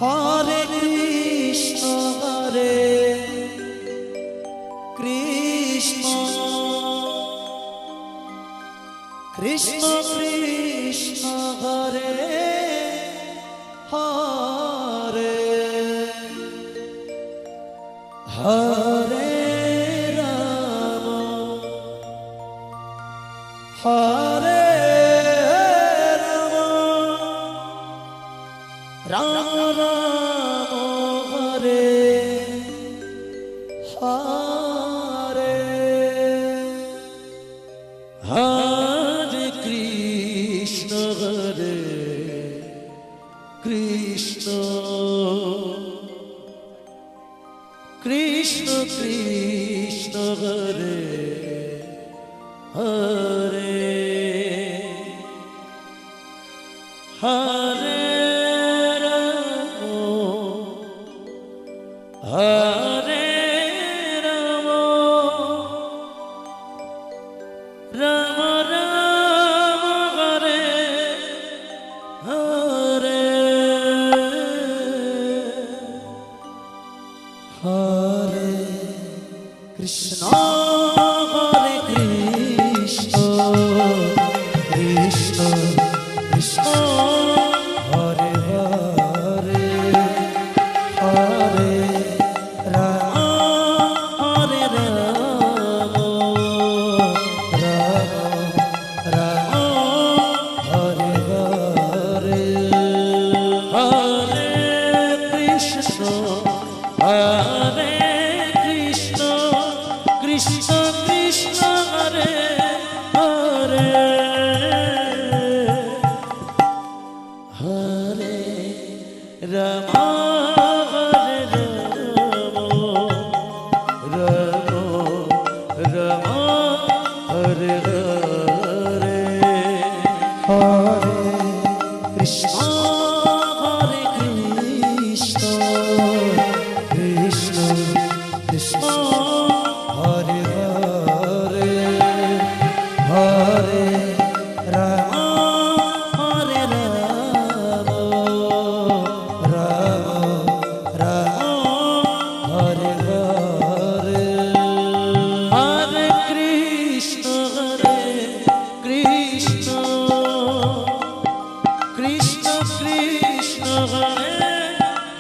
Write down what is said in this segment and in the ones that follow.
Hare Krishna Hare Krishna Krishna Krishna Hare Hare Hare Rama Hare Rama Rama Rama Hare Hare Hare Krishna Hare Krishna Krishna Krishna Hare Hare Hare Rama Hare Rama Rama Rama Hare Hare Hare Krishna Hare Krishna Krishna Krishna Hare Hare Hare Rama Hare Rama Rama Rama Hare Hare Hare Krishna Hare Krishna Krishna Krishna Hare Hare Hare Rama Hare Rama Rama Rama Hare Hare Hare Krishna Hare Krishna Krishna Krishna Hare Hare Hare Rama Hare Rama Rama Rama Hare Hare Hare Krishna Hare Krishna Krishna Krishna Hare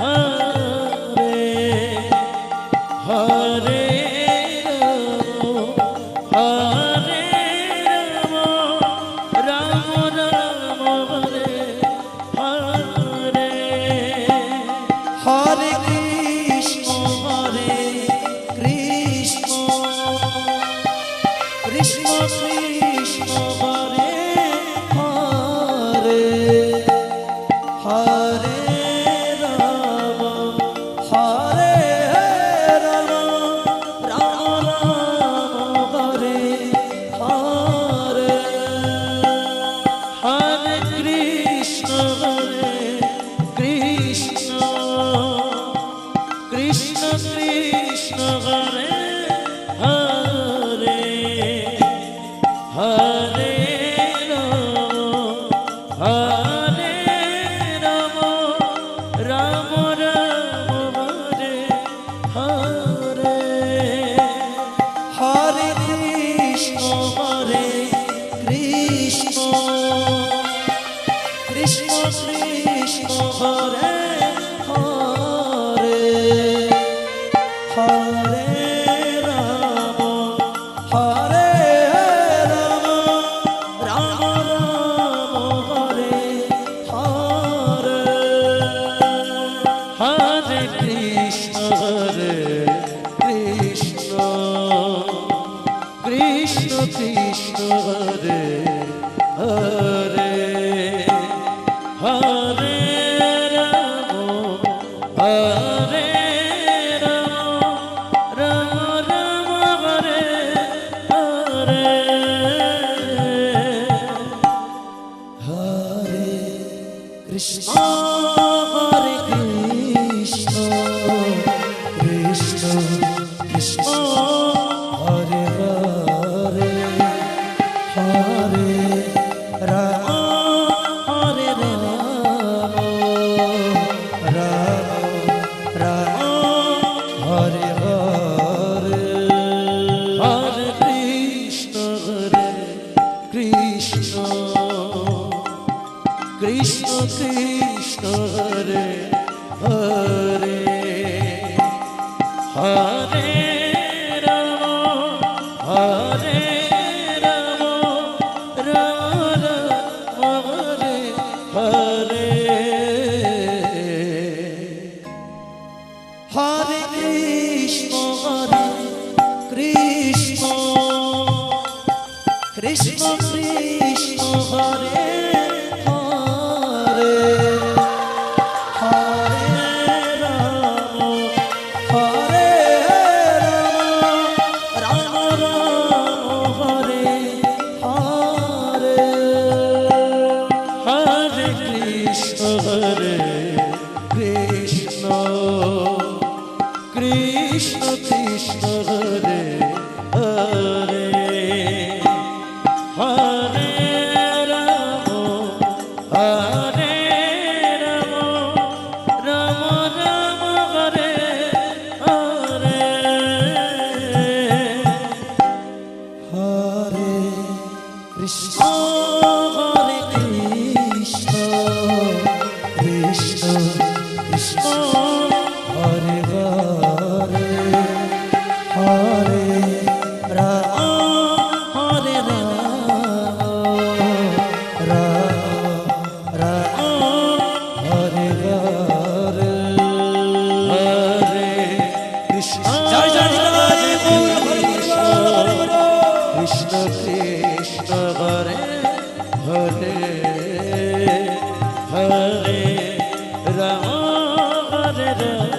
Hare Hare Hare Rama Rama Rama Hare Hare Hare Krishna Hare Krishna Krishna Krishna Hare Hare Hare Rama Hare Rama Rama Rama Hare Hare Hare Krishna Hare Krishna Krishna Krishna Hare Hare Hare Rama Hare Rama Rama Rama Hare Hare Hare Krishna Hare Krishna Krishna Krishna Hare Hare Hare Rama Hare Rama Rama Rama Hare Hare Hare Krishna Hare Krishna Krishna Krishna Hare Hare Hare Rama Hare Rama Rama Rama Hare Hare Hare Krishna Hare Krishna Hare Hare Hare Ram Hare Ram Ram Ram Hare Hare Hare Krishna Krishna Krishna Krishna Hare Hare Hare Ram Hare Ram Ram Ram Hare Hare Hare Krishna Krishna Krishna Krishna Hare Hare Hare Ram Hare Ram Ram Ram Hare Hare Hare Krishna Hare Krishna Krishna Krishna Hare Hare Hare Ram Hare Ram Ram Hare Hare Hare Krishna Joy Joy Krishna Krishna Hare Hare Hare Ram Hare Ram